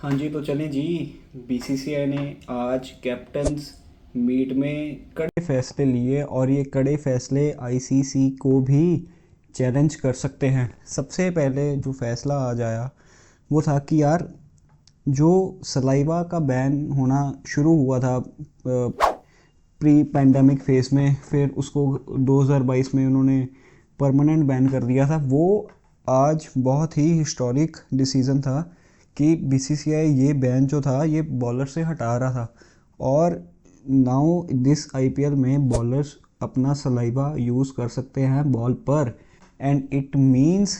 हाँ जी, तो चलें जी। बीसीसीआई ने आज कैप्टन्स मीट में कड़े फैसले लिए और ये कड़े फैसले आईसीसी को भी चैलेंज कर सकते हैं। सबसे पहले जो फैसला आज आया वो था कि यार, जो सलाइवा का बैन होना शुरू हुआ था प्री पैंडमिक फेज में, फिर उसको 2022 में उन्होंने परमानेंट बैन कर दिया था। वो आज बहुत ही हिस्टोरिक डिसीज़न था कि बीसीसीआई ये बैन जो था ये बॉलर से हटा रहा था। और नाउ दिस आईपीएल में बॉलर्स अपना सलाइवा यूज़ कर सकते हैं बॉल पर, and it means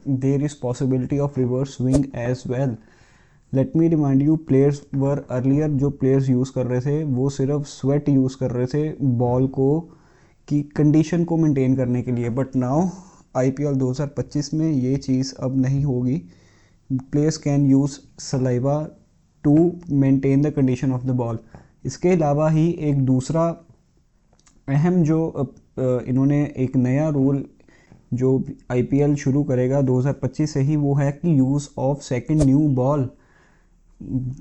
there is possibility of reverse swing as well. Let me remind you, players were earlier, जो प्लेयर्स यूज़ कर रहे थे वो सिर्फ स्वेट यूज़ कर रहे थे बॉल को की कंडीशन को मेंटेन करने के लिए, बट नाउ आईपीएल 2025 में ये चीज़ अब नहीं होगी। Players can use saliva to maintain the condition of the ball. इसके अलावा ही एक दूसरा अहम जो इन्होंने एक नया रूल जो आईपीएल शुरू करेगा 2025 से ही, वो है कि use of second new ball.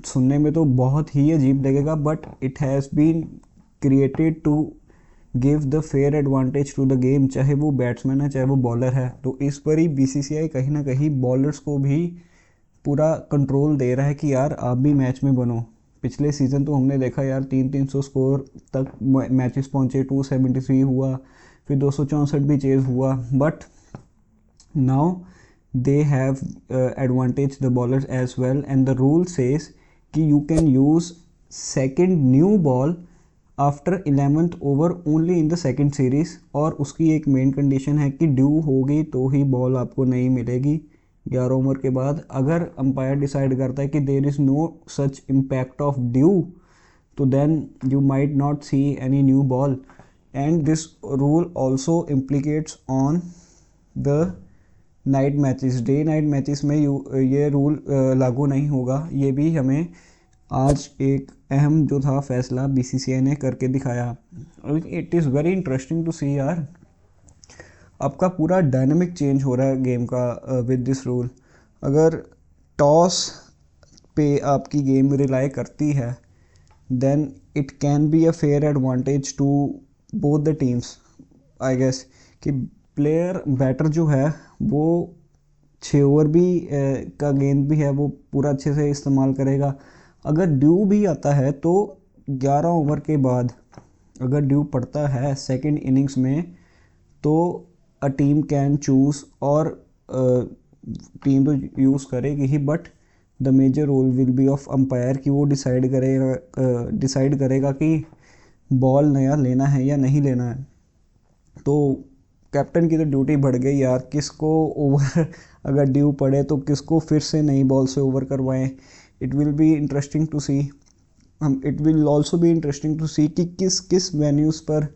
सुनने में तो बहुत ही अजीब लगेगा, but it has been created to give the fair advantage to the game, चाहे वो बैट्समैन है चाहे वो बॉलर है। तो इस पर ही बीसीसीआई कहीं ना कहीं बॉलर्स को भी पूरा कंट्रोल दे रहा है कि यार आप भी मैच में बनो। पिछले सीज़न तो हमने देखा यार 300 स्कोर तक मैचेस पहुंचे, 273 हुआ, फिर 264 भी चेज हुआ, but now they have advantage the bowlers as well, and the rule says कि you can use second new ball after 11th over only in the second series। और उसकी एक मेन कंडीशन है कि ड्यू होगी तो ही ball आपको नहीं मिलेगी 11 ओवर के बाद। अगर अंपायर डिसाइड करता है कि there is no such impact of dew, तो then you might not see any new ball. And this rule also implicates on the night matches. Day night matches में ये रूल लागू नहीं होगा। ये भी हमें आज एक अहम जो था फैसला बीसीसीआई ने करके दिखाया। It is very interesting to see यार, आपका पूरा डायनामिक चेंज हो रहा है गेम का विद दिस रूल। अगर टॉस पे आपकी गेम रिलाई करती है, then it can be a fair advantage to both the teams I guess. कि प्लेयर बैटर जो है वो 6 ओवर भी का गेंद भी है वो पूरा अच्छे से इस्तेमाल करेगा। अगर ड्यू भी आता है तो 11 ओवर के बाद अगर ड्यू पड़ता है सेकंड इनिंग्स में, तो अ टीम कैन चूज़, और टीम तो यूज़ करेगी ही, but the major role will be of umpire कि वो डिसाइड करेगा कि बॉल नया लेना है या नहीं लेना है। तो कैप्टन की तो ड्यूटी बढ़ गई यार, किसको ओवर अगर ड्यू पड़े तो किसको फिर से नई बॉल से ओवर करवाएं। It will be interesting to see, it will also be interesting to see कि किस किस वेन्यूज़ पर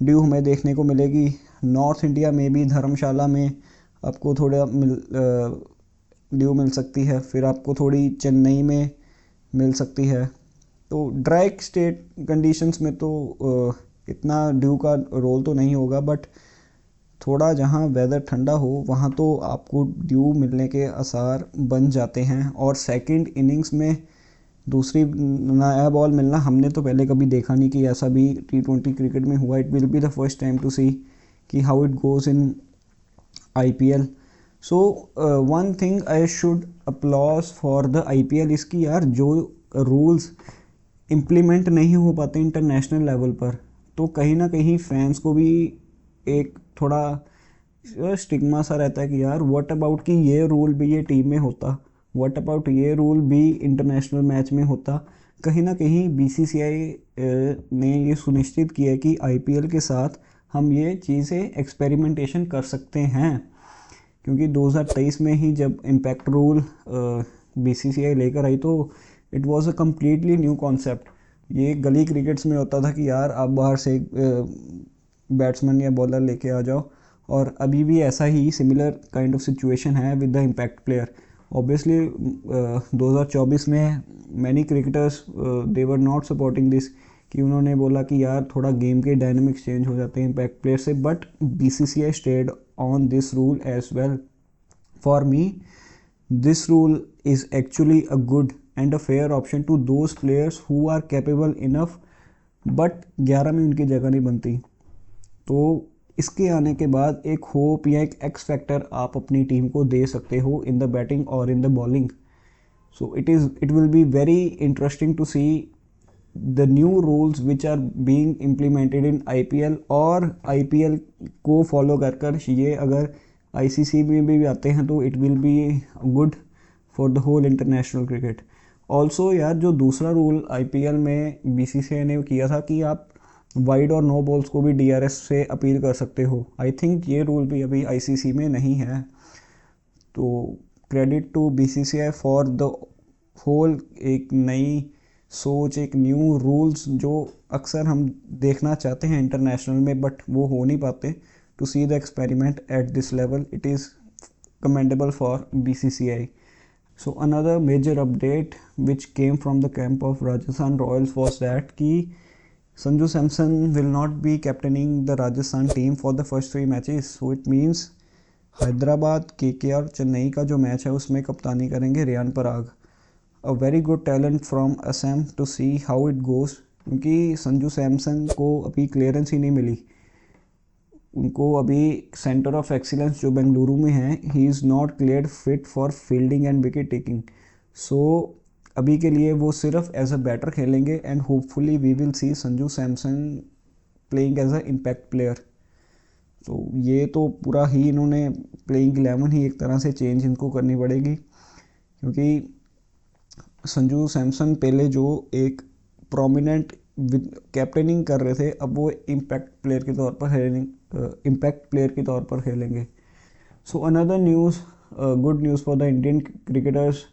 ड्यू हमें देखने को मिलेगी। नॉर्थ इंडिया में भी धर्मशाला में आपको थोड़ा ड्यू मिल सकती है, फिर आपको थोड़ी चेन्नई में मिल सकती है। तो ड्राई स्टेट कंडीशंस में तो इतना ड्यू का रोल तो नहीं होगा, बट थोड़ा जहाँ वेदर ठंडा हो वहाँ तो आपको ड्यू मिलने के आसार बन जाते हैं। और सेकंड इनिंग्स में दूसरी नया बॉल मिलना हमने तो पहले कभी देखा नहीं कि ऐसा भी T20 क्रिकेट में हुआ। It will be the first time to see कि how it goes in IPL. So one thing I should applaud for the IPL इसकी यार, जो रूल्स इम्प्लीमेंट नहीं हो पाते इंटरनेशनल लेवल पर, तो कहीं ना कहीं फैंस को भी एक थोड़ा स्टिग्मा सा रहता है कि यार व्हाट अबाउट कि ये रूल भी ये टीम में होता, व्हाट अबाउट ये रूल भी इंटरनेशनल मैच में होता। कहीं ना कहीं बीसीसीआई ने ये सुनिश्चित किया है कि आईपीएल के साथ हम ये चीज़ें एक्सपेरिमेंटेशन कर सकते हैं। क्योंकि 2023 में ही जब इम्पैक्ट रूल बीसीसीआई लेकर आई तो it was a completely new concept. ये गली क्रिकेट्स में होता था कि यार आप बाहर से बैट्समैन या बॉलर लेके आ जाओ, और अभी भी ऐसा ही सिमिलर काइंड ऑफ सिचुएशन है with the impact player. Obviously 2024 में many cricketers they were not supporting this, कि उन्होंने बोला कि यार थोड़ा गेम के डायनामिक्स चेंज हो जाते हैं इम्पैक्ट प्लेयर से, but BCCI stayed on this rule as well. For me This rule is actually a good and a fair option to those players who are capable enough, but 11 में उनकी जगह नहीं बनती। तो इसके आने के बाद एक होप या एक एक्स फैक्टर आप अपनी टीम को दे सकते हो इन द बैटिंग और in the bowling. So it will be very interesting to see the new rules which are being implemented in IPL, और आईपीएल को फॉलो कर ये अगर आईसीसी में भी आते हैं तो it will be good for the whole international cricket. Also यार, जो दूसरा रूल आईपीएल में बीसीसीआई ने किया था कि आप वाइड और नो बॉल्स को भी डीआरएस से अपील कर सकते हो, आई थिंक ये रूल भी अभी आईसीसी में नहीं है। तो credit to BCCI for the whole एक नई सोच, एक न्यू रूल्स जो अक्सर हम देखना चाहते हैं इंटरनेशनल में, बट वो हो नहीं पाते। To see the experiment at this level, it is commendable for BCCI. So another major update which came from the camp of Rajasthan Royals was that कि Sanju Samson will not be captaining the Rajasthan team for the first 3 matches. So it means Hyderabad, KKR, Chennai का जो match है उसमें कप्तानी करेंगे Riyan Parag. A very good talent from Assam to see how it goes, क्योंकि संजू सैमसन को अभी क्लियरेंस ही नहीं मिली। उनको अभी सेंटर ऑफ एक्सीलेंस जो बेंगलुरु में है, he is not cleared fit for fielding and wicket taking. So अभी के लिए वो सिर्फ एज अ बैटर खेलेंगे and hopefully we will see Sanju Samson playing as a impact player. तो ये तो पूरा ही इन्होंने प्लेइंग 11 ही एक तरह से चेंज इनको करनी पड़ेगी, क्योंकि संजू सैमसन पहले जो एक प्रोमिनेंट कैप्टनिंग कर रहे थे, अब वो इम्पैक्ट प्लेयर के तौर पर खेलेंगे। So another news, good news for the Indian cricketers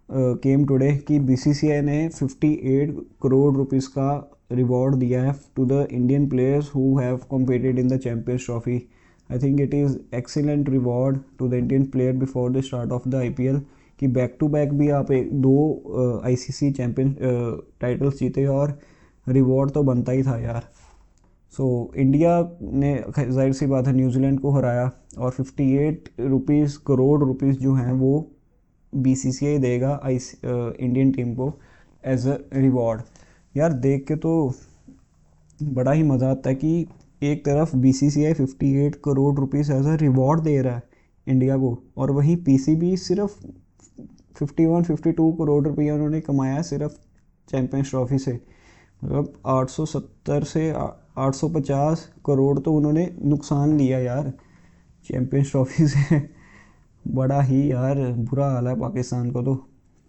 came today कि बीसीसीआई ने 58 करोड़ रुपीस का रिवॉर्ड दिया है to the Indian players who have competed in the Champions Trophy. I think it is excellent reward to the Indian player before the start of the IPL कि back to back भी आप 2 ICC champion titles जीते और reward तो बनता ही था यार। So India ने जाहिर सी बात है न्यूजीलैंड को हराया और 58 करोड़ रुपीस जो हैं वो बीसीसीआई देगा इंडियन टीम को एज अ रिवॉर्ड। यार देख के तो बड़ा ही मज़ा आता है कि एक तरफ BCCI 58 crore rupees as a reward दे रहा है इंडिया को, और वहीं पीसीबी सिर्फ 51-52 करोड़ रुपया उन्होंने कमाया सिर्फ चैम्पियंस ट्रॉफी से। मतलब 870 से 850 करोड़ तो उन्होंने नुकसान लिया यार चैम्पियंस ट्रॉफी से। बड़ा ही यार बुरा हाल है पाकिस्तान को। तो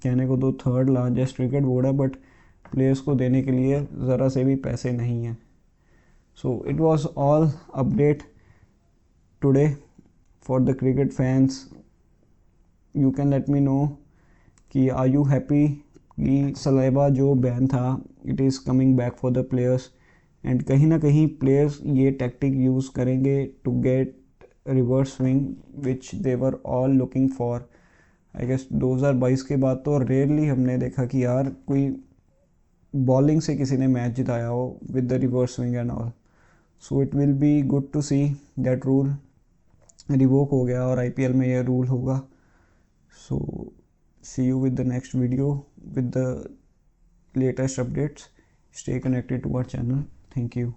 कहने को तो 3rd लार्जेस्ट क्रिकेट बोर्ड है, बट प्लेयर्स को देने के लिए ज़रा से भी पैसे नहीं हैं। So it was all update today for the cricket fans. You can let me know कि आर यू हैप्पी कि सलेबा जो बैन था it is coming back for the players, and कहीं ना कहीं प्लेयर्स ये टैक्टिक यूज़ करेंगे to get reverse swing which they were all looking for. I guess 2022 के बाद तो रेयरली हमने देखा कि यार कोई बॉलिंग से किसी ने मैच जिताया हो with the reverse swing and all. So it will be good to see that rule revoke हो गया और आईपीएल में ये रूल होगा। सो see you with the next video with the latest updates. Stay connected to our channel. Thank you.